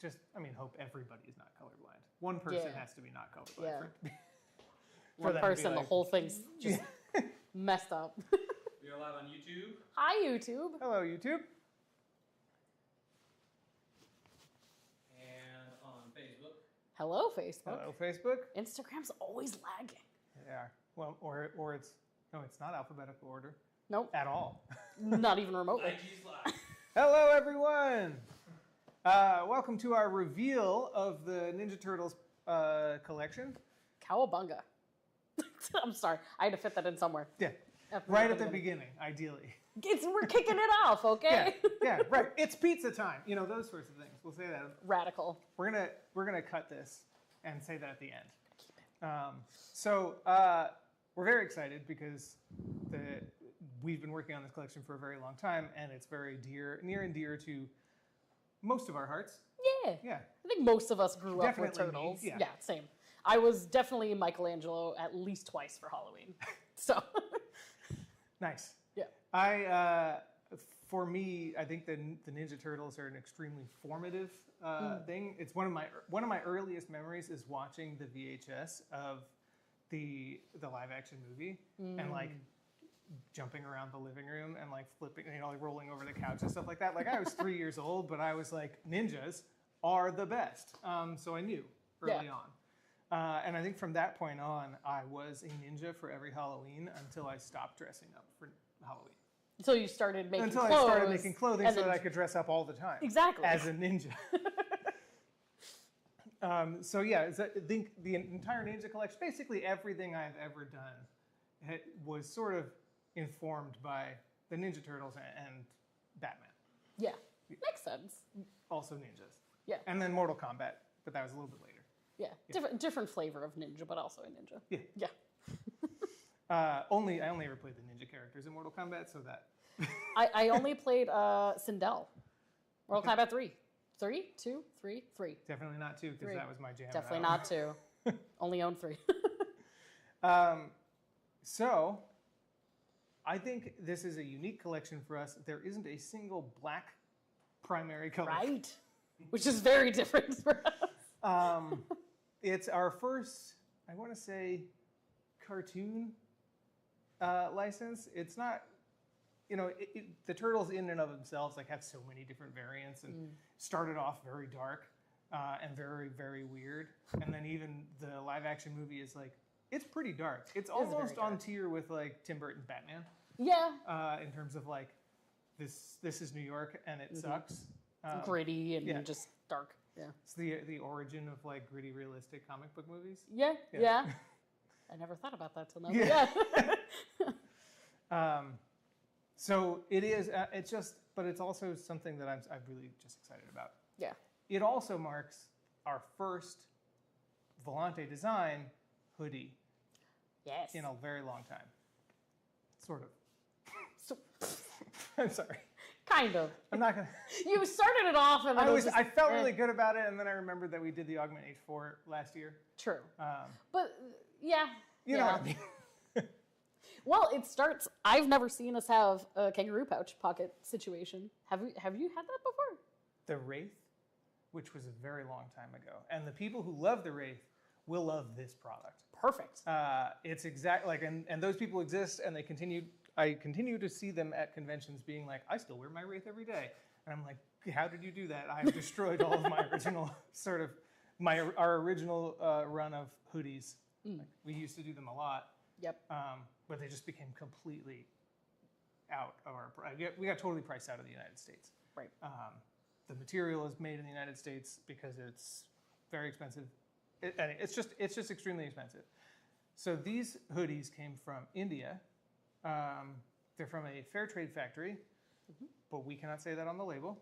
I mean, hope everybody is not colorblind. One person has to be not colorblind. Yeah. For One person, the whole thing's just messed up. We are live on YouTube. Hi, YouTube. Hello, YouTube. And on Facebook. Hello, Facebook. Hello, Facebook. Instagram's always lagging. They are. Well, or it's not alphabetical order. Nope. At all. Not even remotely. IG's live. Hello, everyone. Welcome to our reveal of the Ninja Turtles collection. Cowabunga. I'm sorry. I had to fit that in somewhere. Yeah. Right at the beginning, ideally. We're kicking it off, okay? Yeah, right. It's pizza time. You know, those sorts of things. We'll say that. Radical. We're gonna cut this and say that at the end. We're very excited because we've been working on this collection for a very long time, and it's very near and dear to most of our hearts. Yeah. Yeah. I think most of us grew up with Definitely turtles. me, yeah. Same. I was definitely Michelangelo at least twice for Halloween. So. Nice. Yeah. For me, I think the Ninja Turtles are an extremely formative thing. It's one of my earliest memories is watching the VHS of the live action movie and like jumping around the living room and like flipping, like rolling over the couch and stuff like that. Like I was 3 years old, but I was like, ninjas are the best. So I knew early on. And I think from that point on, I was a ninja for every Halloween until I stopped dressing up for Halloween. So you started making Until clothes. I started making clothing so that I could dress up all the time. Exactly. As a ninja. I think the entire ninja collection, basically everything I've ever done was sort of informed by the Ninja Turtles and Batman. Yeah. Makes sense. Also ninjas. Yeah. And then Mortal Kombat, but that was a little bit later. Yeah. Different flavor of ninja, but also a ninja. Yeah. Yeah. I only ever played the ninja characters in Mortal Kombat, so that. I only played Sindel. Mortal Kombat 3. 3? 2? 3? 3. Definitely not 2, because that was my jam. Definitely not 2. Only own 3. So, I think this is a unique collection for us. There isn't a single black primary color. Right. Which is very different for us. It's our first, I want to say, cartoon license. It's not, the Turtles in and of themselves have so many different variants and started off very dark and very, very weird. And then even the live action movie is it's pretty dark. It's almost on tier with Tim Burton's Batman. Yeah. In terms of this is New York and it sucks. Gritty and just dark. Yeah. It's the origin of gritty, realistic comic book movies. Yeah. I never thought about that till now. Yeah. So it is. But it's also something that I'm really just excited about. Yeah. It also marks our first Volante design hoodie. Yes. In a very long time. Sort of. So, I'm sorry. Kind of. I'm not gonna. You started it off, and then I felt really good about it, and then I remembered that we did the Augment H4 last year. True. But yeah. You know what I mean. Well, it starts. I've never seen us have a kangaroo pouch pocket situation. Have you had that before? The Wraith, which was a very long time ago, and the people who love the Wraith will love this product. Perfect. It's and those people exist, and they continue. I continue to see them at conventions being I still wear my Wraith every day. And I'm like, how did you do that? I've destroyed all of my original our original run of hoodies. We used to do them a lot. Yep. But they just became completely out of our price. We got totally priced out of the United States. Right. The material is made in the United States because it's very expensive. It's just extremely expensive. So these hoodies came from India. They're from a fair trade factory, but we cannot say that on the label.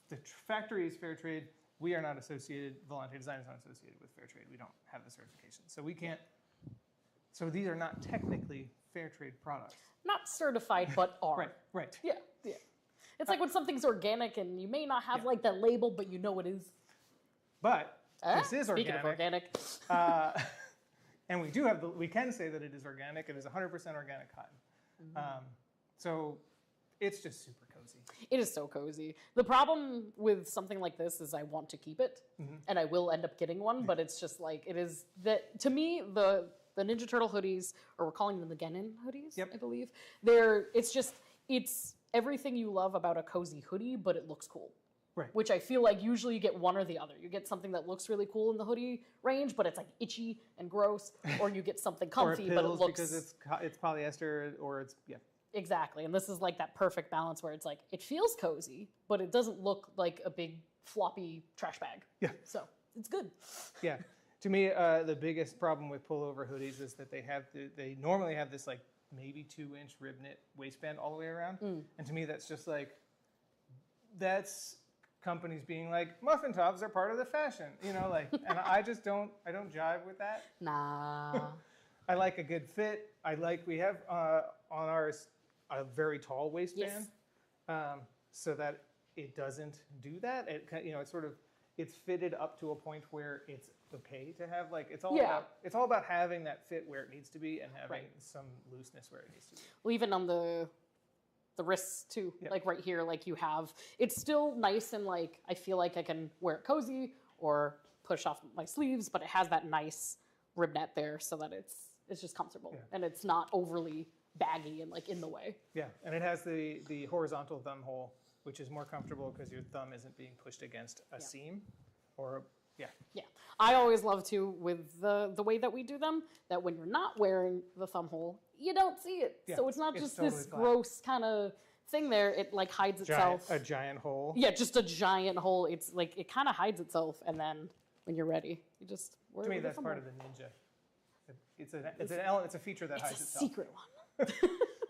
The factory is fair trade. We are not associated. Volante Design is not associated with fair trade. We don't have the certification, so we can't. So these are not technically fair trade products. Not certified, but are. Right. Yeah. It's like when something's organic and you may not have that label, but you know it is. But this is speaking of organic. And we can say that it is organic. It is 100% organic cotton. So it's just super cozy. It is so cozy. The problem with something like this is I want to keep it, and I will end up getting one, but it's just like, it is that, to me, the Ninja Turtle hoodies, or we're calling them the Genin hoodies, I believe, it's everything you love about a cozy hoodie, but it looks cool. Right. Which I feel like usually you get one or the other. You get something that looks really cool in the hoodie range, but it's like itchy and gross, or you get something comfy, but it looks... because it's polyester, or it's, Exactly, and this is like that perfect balance where it's like, it feels cozy, but it doesn't look like a big floppy trash bag. Yeah. So, it's good. Yeah. To me, the biggest problem with pullover hoodies is that they normally have this like maybe 2-inch rib knit waistband all the way around. And to me, that's just like, that's companies being like, muffin tops are part of the fashion, you know, like, and I don't jive with that. Nah. I like a good fit. We have on ours a very tall waistband, so that it doesn't do that. It's fitted up to a point where it's okay to have, like, it's all about having that fit where it needs to be and having some looseness where it needs to be. Well, even on the wrists too, like right here, like you have, it's still nice and like, I feel like I can wear it cozy or push off my sleeves, but it has that nice rib net there so that it's just comfortable and it's not overly baggy and like in the way. Yeah, and it has the horizontal thumb hole, which is more comfortable because your thumb isn't being pushed against a seam or Yeah, I always love to, with the way that we do them, that when you're not wearing the thumb hole, you don't see it. Yeah, so it's not just totally this flat. gross kind of thing there. It like hides itself. A giant hole. Yeah, just a giant hole. It's like, it kind of hides itself, and then when you're ready, you just wear it. To me, with the that's thumb part hole. of the ninja. It's a feature that hides It's a itself. secret one.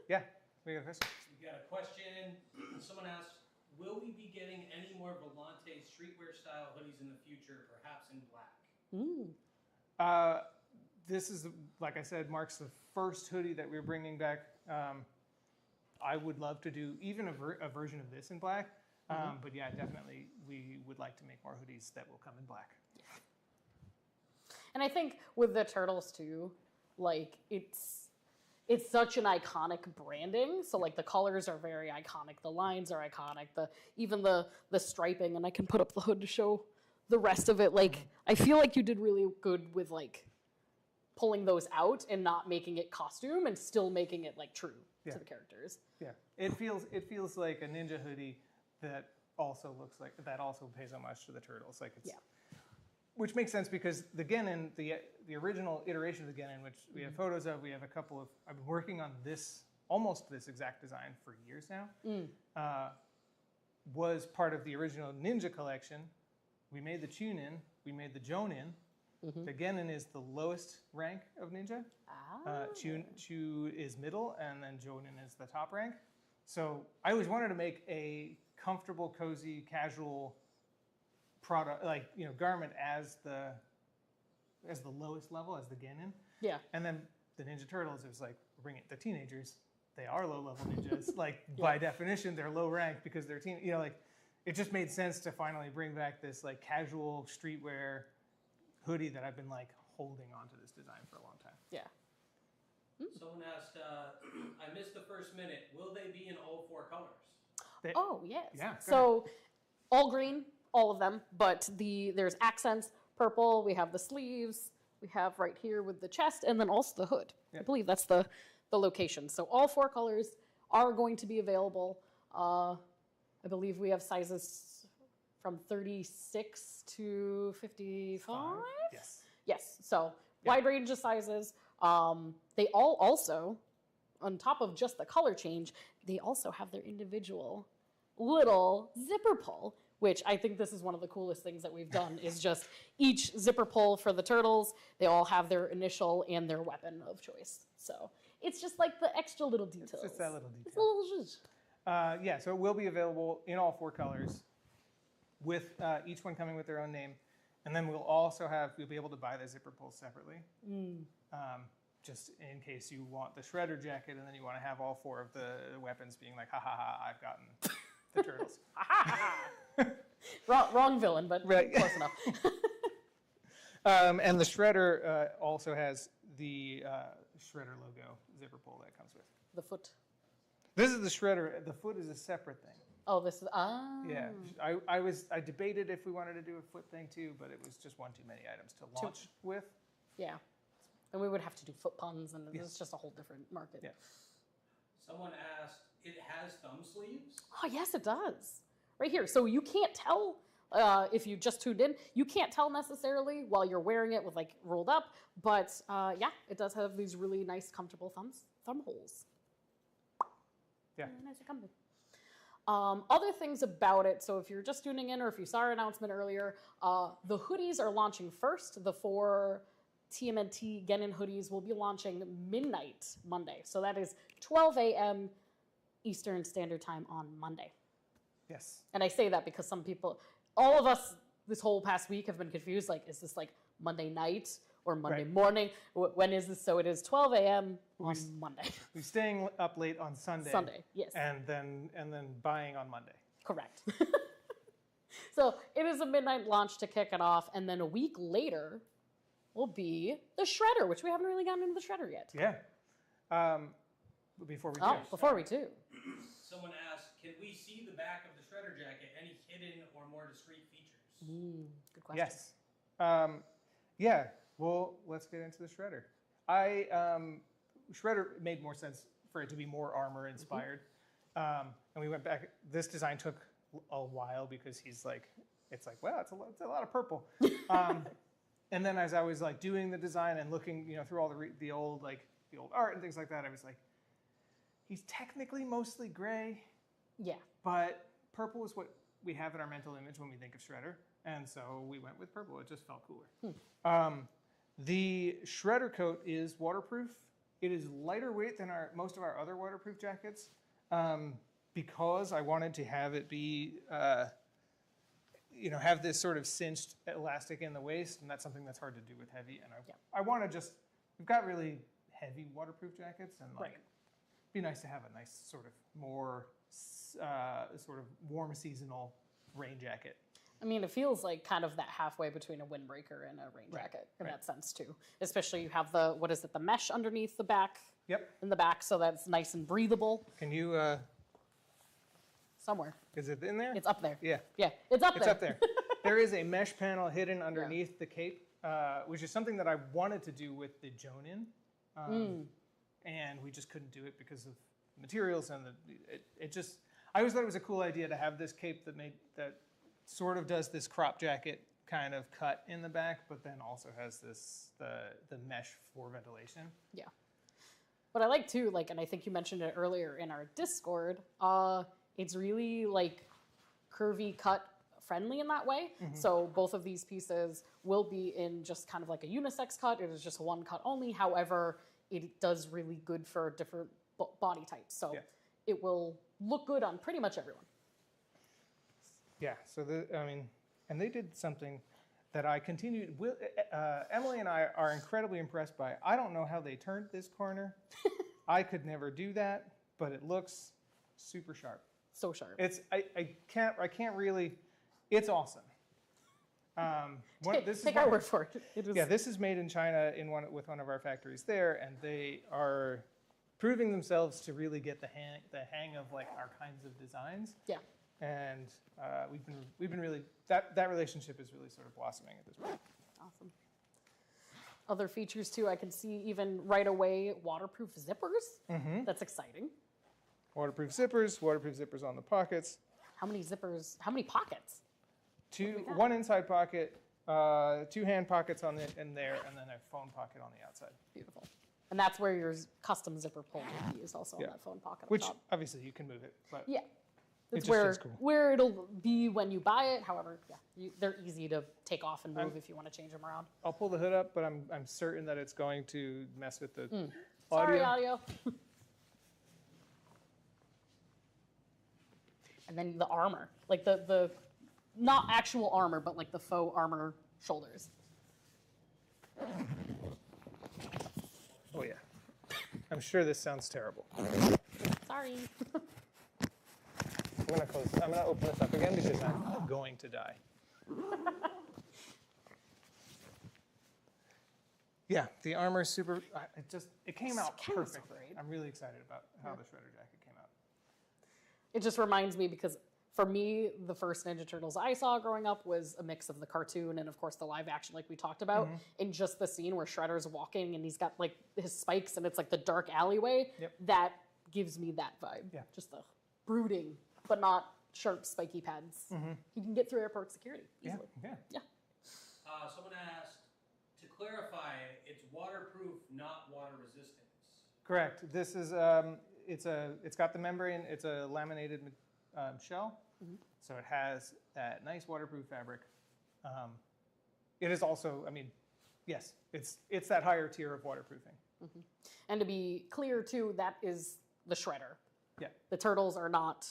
Yeah, we got a question. We got a question. Someone asked, will we be getting any more Volante streetwear style hoodies in the future, perhaps in black? This is, like I said, marks the first hoodie that we're bringing back. I would love to do even a version of this in black. But yeah, definitely we would like to make more hoodies that will come in black. And I think with the turtles too, like it's such an iconic branding. So like the colors are very iconic, the lines are iconic, even the striping, and I can put up the hood to show the rest of it. Like I feel like you did really good with like pulling those out and not making it costume and still making it like true to the characters. Yeah, it feels like a ninja hoodie that also pays homage to the turtles. Like it's which makes sense because the Genin, the original iteration of the Genin, which we have photos of, we have a couple of. I've been working on almost this exact design for years now. Was part of the original Ninja collection. We made the Chunin, we made the Jonin. The Genin is the lowest rank of ninja. Chu is middle, and then Jonin is the top rank. So I always wanted to make a comfortable, cozy, casual product, like garment as the lowest level, as the Genin. Yeah. And then the Ninja Turtles, it was like, bring it. The teenagers, they are low-level ninjas. Like by definition, they're low rank because they're like it just made sense to finally bring back this like casual streetwear hoodie that I've been like holding onto this design for a long time. Yeah. Someone asked, I missed the first minute. Will they be in all 4 colors? Yes. Yeah. So all green, all of them, but there's accents, purple. We have the sleeves. We have right here with the chest, and then also the hood. I believe that's the location. So all 4 colors are going to be available. I believe we have sizes from 36 to 55. Yes. Yes. So wide range of sizes. They all also, on top of just the color change, they also have their individual little zipper pull, which I think this is one of the coolest things that we've done, is just each zipper pull for the turtles, they all have their initial and their weapon of choice. So it's just like the extra little details. It's just that little detail. It's a little zhuzh. So it will be available in all 4 colors, with each one coming with their own name. And then we'll be able to buy the zipper pulls separately. Just in case you want the shredder jacket and then you want to have all 4 of the weapons being like, ha ha ha, I've gotten the turtles. Wrong villain, but close enough. And the shredder also has the shredder logo zipper pull that comes with. The foot. This is the shredder. The foot is a separate thing. Oh, this is, ah. Yeah, I debated if we wanted to do a foot thing too, but it was just one too many items to launch with. Yeah. And we would have to do foot puns, and it's just a whole different market. Yeah. Someone asked, it has thumb sleeves? Oh, yes, it does. Right here. So you can't tell, if you just tuned in, you can't tell necessarily while you're wearing it with like rolled up, but yeah, it does have these really nice, comfortable thumb holes. Yeah. Really nice and comfy. Other things about it, so if you're just tuning in or if you saw our announcement earlier, the hoodies are launching first. The 4 TMNT Genin hoodies will be launching midnight Monday. So that is 12 a.m. Eastern Standard Time on Monday. Yes. And I say that because some people, all of us this whole past week have been confused. Like, is this like Monday night or Monday morning? When is this? So it is 12 a.m. on Monday. We're staying up late on Sunday. Sunday, yes. And then buying on Monday. Correct. So it is a midnight launch to kick it off. And then a week later will be the shredder, which we haven't really gotten into the shredder yet. Yeah. Before we do. Before we do. Someone asked, can we see the back of the shredder jacket? Any hidden or more discreet features? Good question. Yes. Yeah. Well, let's get into the shredder. Shredder made more sense for it to be more armor inspired. And we went back. This design took a while because it's like, wow, it's a lot of purple. And then as I was like doing the design and looking, through all the old art and things like that, I was like, he's technically mostly gray. Yeah. But purple is what we have in our mental image when we think of Shredder. And so we went with purple. It just felt cooler. The Shredder coat is waterproof. It is lighter weight than most of our other waterproof jackets because I wanted to have it be, have this sort of cinched elastic in the waist, and that's something that's hard to do with heavy. And I want to we've got really heavy waterproof jackets, and it'd be nice to have a nice sort of more sort of warm seasonal rain jacket. I mean, it feels like kind of that halfway between a windbreaker and a rain jacket in that sense too. Especially you have the mesh underneath the back. Yep. In the back, so that's nice and breathable. Can you? Somewhere. Is it in there? It's up there. Yeah. Yeah, it's up there. It's up there. There is a mesh panel hidden underneath the cape, which is something that I wanted to do with the Jonin, and we just couldn't do it because of materials and it just. I always thought it was a cool idea to have this cape that sort of does this crop jacket kind of cut in the back, but then also has the mesh for ventilation. Yeah. But I like too, and I think you mentioned it earlier in our Discord, it's really curvy cut friendly in that way. Mm-hmm. So both of these pieces will be in just kind of like a unisex cut. It is just one cut only. However, it does really good for different body types. So it will look good on pretty much everyone. Yeah, so and they did something that I continued. Emily and I are incredibly impressed by. I don't know how they turned this corner. I could never do that, but it looks super sharp. So sharp. I can't really. It's awesome. Take our word for it. Yeah, this is made in China with one of our factories there, and they are proving themselves to really get the hang of our kinds of designs. Yeah. And we've been really that relationship is really sort of blossoming at this point. Awesome. Other features too, I can see even right away waterproof zippers. Mm-hmm. That's exciting. Waterproof zippers on the pockets. How many zippers? How many pockets? One inside pocket, 2 hand pockets in there, and then a phone pocket on the outside. Beautiful. And that's where your custom zipper pull will be used also on that phone pocket. Which obviously you can move it, but it's where it'll be when you buy it. However, they're easy to take off and move if you want to change them around. I'll pull the hood up, but I'm certain that it's going to mess with the audio. Sorry, audio. And then the armor, the not actual armor, but the faux armor shoulders. Oh yeah. I'm sure this sounds terrible. Sorry. I'm gonna open this up again because I'm going to die. Yeah, the armor is super. It came out perfectly. I'm really excited about how the shredder jacket came out. It just reminds me because for me, the first Ninja Turtles I saw growing up was a mix of the cartoon and, of course, the live action, like we talked about. In just the scene where Shredder's walking and he's got like his spikes and it's like the dark alleyway, that gives me that vibe. Yeah. Just the brooding, but not sharp, spiky pads. You can get through airport security easily. Yeah. Someone asked, to clarify, it's waterproof, not water resistant. Correct. This is it's got the membrane. It's a laminated shell, so it has that nice waterproof fabric. It is also, I mean, yes, it's that higher tier of waterproofing. And to be clear too, that is the shredder. Yeah. The turtles are not.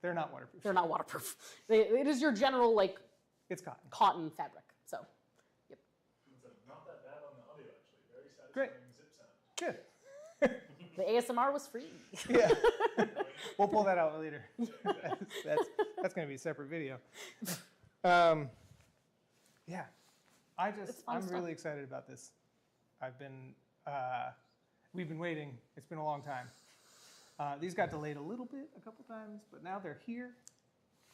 They're not waterproof. They're not waterproof. It is your general like. It's cotton. Cotton fabric. So. Yep. Not that bad on the audio actually. Very satisfying Great. zip sound. Good. The ASMR was free. Yeah. We'll pull that out later. That's going to be a separate video. Yeah. I'm really excited about this. We've been waiting. It's been a long time. These got delayed a little bit, a couple times, but now they're here.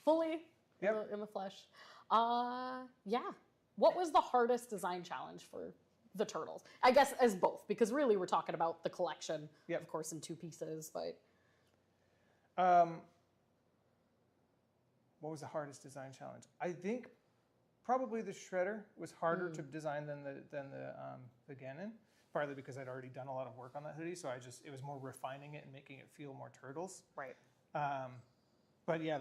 Fully in the flesh. Yeah. What was the hardest design challenge for the turtles? I guess as both, because really we're talking about the collection, of course, in two pieces, but. What was the hardest design challenge? I think probably the Shredder was harder to design than the Ganon, partly because I'd already done a lot of work on that hoodie, so it was more refining it and making it feel more turtles. Right. But yeah,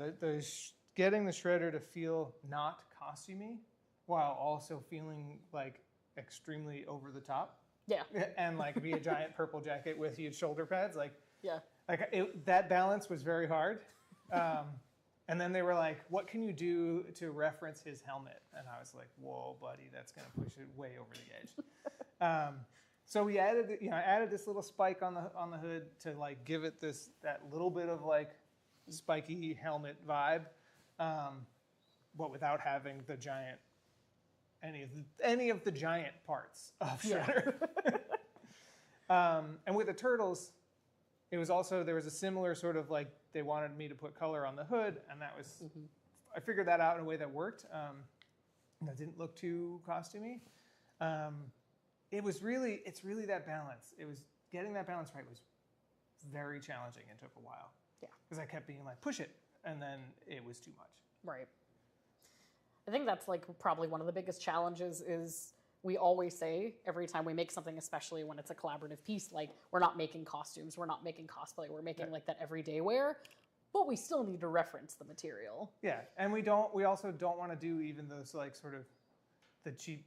getting the Shredder to feel not costumey while also feeling like extremely over the top. Yeah. And like be a giant purple jacket with huge shoulder pads, like yeah. That balance was very hard. And then they were like, what can you do to reference his helmet? And I was like, whoa, buddy, that's going to push it way over the edge. So we added this little spike on the hood to like give it that little bit of like spiky helmet vibe, but without having the giant, any of the giant parts of Shredder. And with the turtles, it was also, there was a similar sort of like, they wanted me to put color on the hood, and that was, I figured that out in a way that worked. That didn't look too costumey. It's really that balance. It was, getting that balance right was very challenging and took a while. Yeah. Because I kept being like, push it, and then it was too much. Right. I think that's like probably one of the biggest challenges is we always say every time we make something, especially when it's a collaborative piece, like we're not making costumes, we're not making cosplay, we're making like that everyday wear, but we still need to reference the material. Yeah, and we also don't want to do even those like sort of the cheap,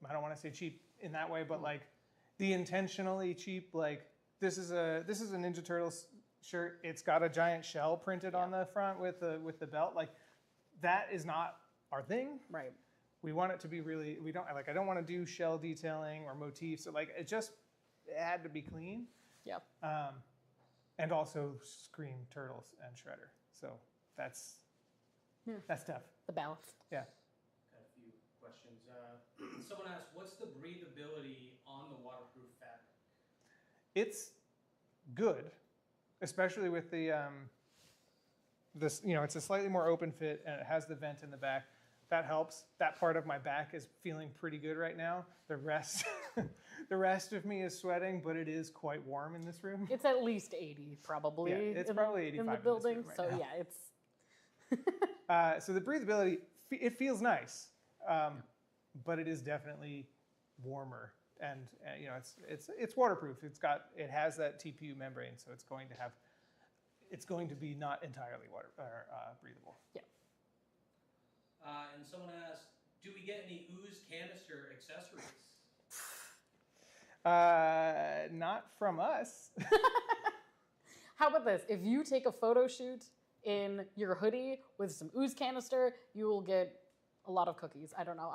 I don't want to say cheap in that way, but like the intentionally cheap, like this is a Ninja Turtles shirt. It's got a giant shell printed on the front with the belt. Like that is not our thing. Right. We want it to be really, I don't want to do shell detailing or motifs. So like it had to be clean. Yeah. And also scream Turtles and Shredder. So that's tough. The balance. Yeah. Got a few questions. Someone asked, what's the breathability on the waterproof fabric? It's good, especially with the this. It's a slightly more open fit, and it has the vent in the back. That helps. That part of my back is feeling pretty good right now. The rest of me is sweating, but it is quite warm in this room. It's at least 80 probably. Yeah, it's probably 85 in the building. Right so now. Yeah, it's. So the breathability, it feels nice, but it is definitely warmer, and it's waterproof. It has that TPU membrane, so it's going to be not entirely breathable. Yeah. And someone asked, do we get any ooze canister accessories? Not from us. How about this? If you take a photo shoot in your hoodie with some ooze canister, you will get a lot of cookies. I don't know.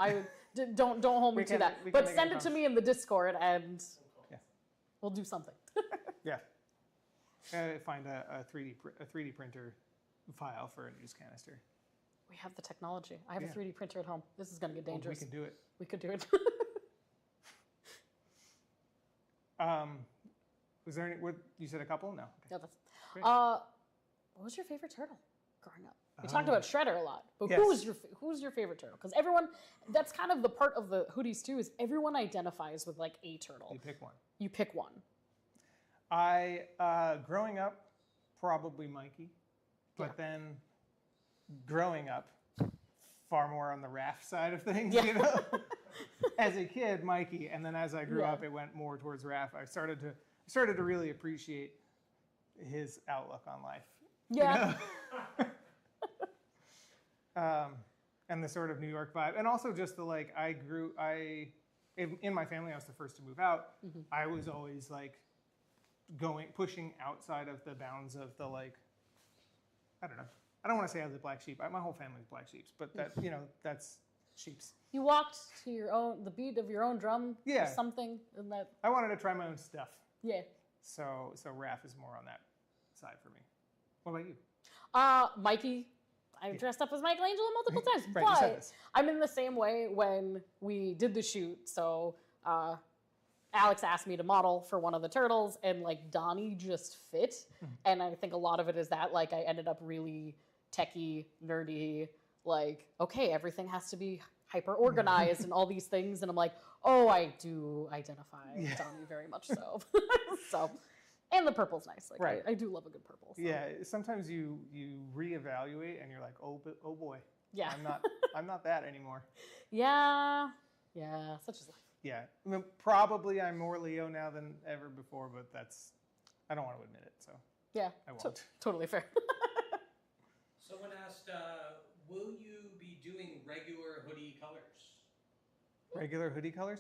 Don't hold me to that. But send it to me in the Discord, and we'll do something. Yeah. Find a 3D printer file for an ooze canister. We have the technology. I have a 3D printer at home. This is going to get dangerous. We can do it. We could do it. Was there any? You said a couple? No. Okay. Yeah, that's. Great. what was your favorite turtle growing up? We talked Oh. about Shredder a lot, but Yes. who's your favorite turtle? Because everyone, that's kind of the part of the hoodies too, is everyone identifies with like a turtle. You pick one. You pick one. I, growing up, probably Mikey. But then growing up, far more on the Raph side of things, Yeah. you know? As a kid, Mikey, and then as I grew Yeah. up, it went more towards Raph. I started to really appreciate his outlook on life. Yeah. You know? And the sort of New York vibe, and also just the like. In my family, I was the first to move out. I was always like pushing outside of the bounds of the like. I don't know. I don't want to say I was a black sheep. My whole family's black sheeps, but that that's sheeps. You walked to the beat of your own drum. Yeah. Or something, and that. I wanted to try my own stuff, Yeah. so Raph is more on that side for me. What about you? Mikey. I've dressed up as Michelangelo multiple times, Right, you said but this. I'm in the same way when we did the shoot. So Alex asked me to model for one of the turtles, and like Donnie just fit. And I think a lot of it is that like I ended up really techie, nerdy, like, okay, everything has to be hyper organized and all these things. And I'm like, oh, I do identify with Donnie very much so. So, and the purple's nice. Like, Right. I do love a good purple. So. Yeah, sometimes you reevaluate and you're like, oh boy, Yeah. I'm not that anymore. Yeah. Such is life. Yeah, I mean, probably I'm more Leo now than ever before, but I don't want to admit it, so Yeah. I won't. Totally fair. Someone asked, will you be doing regular hoodie colors? Regular hoodie colors?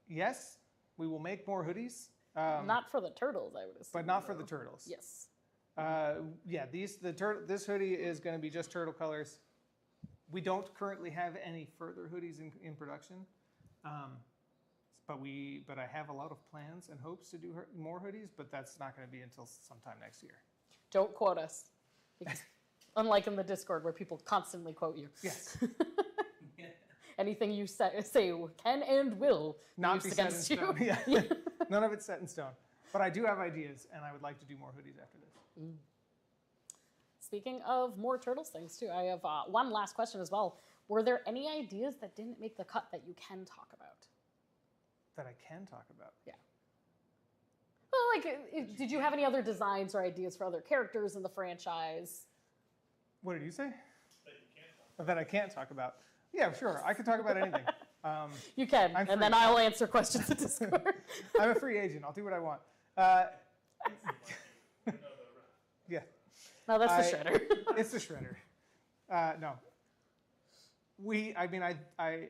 Yes, we will make more hoodies. Not for the turtles, I would assume. But not for the though. turtles. Yes. Yeah, this hoodie is going to be just turtle colors. We don't currently have any further hoodies in production, but I have a lot of plans and hopes to do more hoodies. But that's not going to be until sometime next year. Don't quote us. Because unlike in the Discord where people constantly quote you. Yes, Anything you say can and will not be used set in against you. stone. Yeah. None of it's set in stone. But I do have ideas, and I would like to do more hoodies after this. Speaking of more turtles things too, I have one last question as well. Were there any ideas that didn't make the cut that you can talk about? That I can talk about. Yeah. Well, like, did you have any other designs or ideas for other characters in the franchise? What did you say? That you can't talk. That I can't talk about. Yeah, sure. I can talk about anything. You can, I'm and then free. I'll answer questions in Discord. I'm a free agent. I'll do what I want. Yeah. No, that's the shredder. It's the shredder. No. I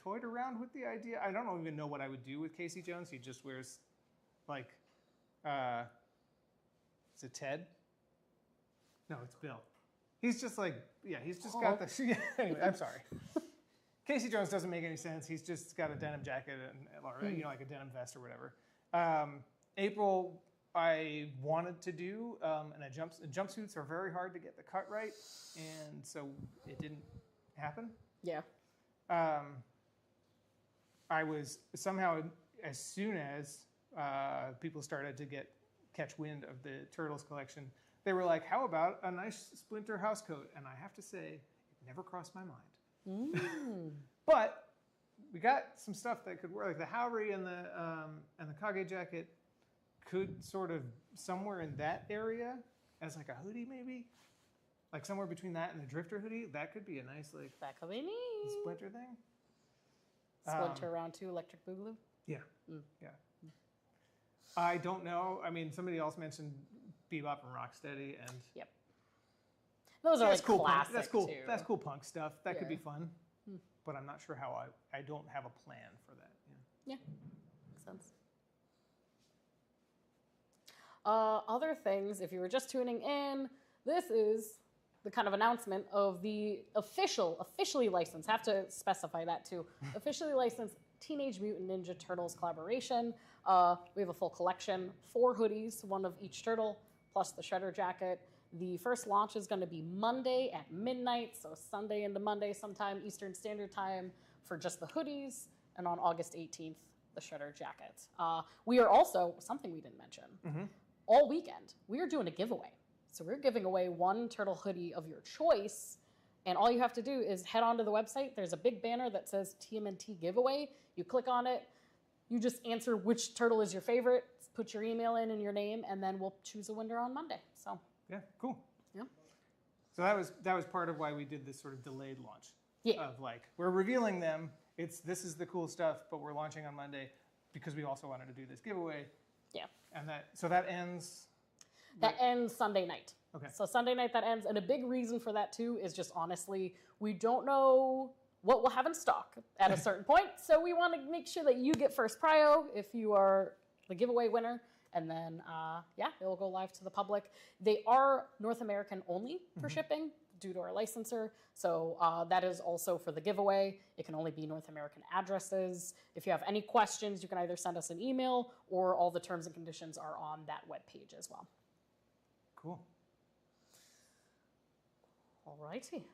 toyed around with the idea. I don't even know what I would do with Casey Jones. He just wears, like, is it Ted? No, it's Bill. He's just like, he's just got the, anyway, I'm sorry. Casey Jones doesn't make any sense. He's just got a denim jacket or like a denim vest or whatever. April, I wanted to do, and jumpsuits are very hard to get the cut right, and so it didn't happen. Yeah. I was somehow, as soon as people started to catch wind of the Turtles collection, they were like, how about a nice Splinter house coat? And I have to say, it never crossed my mind. But we got some stuff that could work, like the Howry and the Kage jacket could sort of somewhere in that area as like a hoodie maybe, like somewhere between that and the Drifter hoodie. That could be a nice like That could be neat. Splinter thing. Splinter round 2 Electric Boogaloo. Yeah, yeah. I don't know. I mean, somebody else mentioned Bebop and Rocksteady, and Yep. Those are that's like cool. classic That's cool. too. That's cool punk stuff. That could be Yeah. fun. But I'm not sure how I don't have a plan for that. Yeah. Yeah, makes sense. Other things, if you were just tuning in, this is the kind of announcement of the officially licensed, have to specify that too, officially licensed Teenage Mutant Ninja Turtles collaboration. We have a full collection, 4 hoodies, 1 of each turtle, plus the Shredder jacket. The first launch is going to be Monday at midnight, so Sunday into Monday sometime Eastern Standard Time for just the hoodies, and on August 18th, the Shredder jacket. We are also, something we didn't mention, all weekend, we are doing a giveaway. So we're giving away one turtle hoodie of your choice. And all you have to do is head onto the website. There's a big banner that says TMNT giveaway. You click on it. You just answer which turtle is your favorite, put your email in and your name, and then we'll choose a winner on Monday. So Yeah, cool. yeah. So that was part of why we did this sort of delayed launch. Yeah. Of like, we're revealing them. This is the cool stuff, but we're launching on Monday because we also wanted to do this giveaway. Yeah. And that ends. That ends Sunday night. Okay. So Sunday night that ends. And a big reason for that too is just honestly, we don't know what we'll have in stock at a certain point. So we want to make sure that you get first prio if you are the giveaway winner. And then, it will go live to the public. They are North American only for shipping due to our licensor. So that is also for the giveaway. It can only be North American addresses. If you have any questions, you can either send us an email or all the terms and conditions are on that webpage as well. Cool. All righty.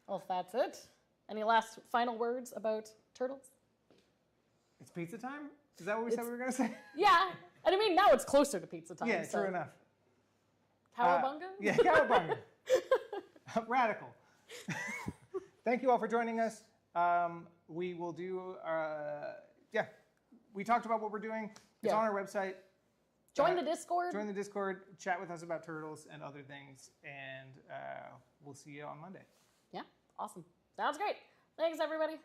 Well, if that's it, any last final words about turtles? It's pizza time? Is that what we said we were going to say? Yeah. And I mean, now it's closer to pizza time. Yeah, so. true enough. Cowabunga? Yeah, cowabunga. Radical. Thank you all for joining us. We will do, we talked about what we're doing. It's Yeah. on our website. Join the Discord. Join the Discord, chat with us about turtles and other things, and we'll see you on Monday. Yeah, awesome. Sounds great. Thanks, everybody.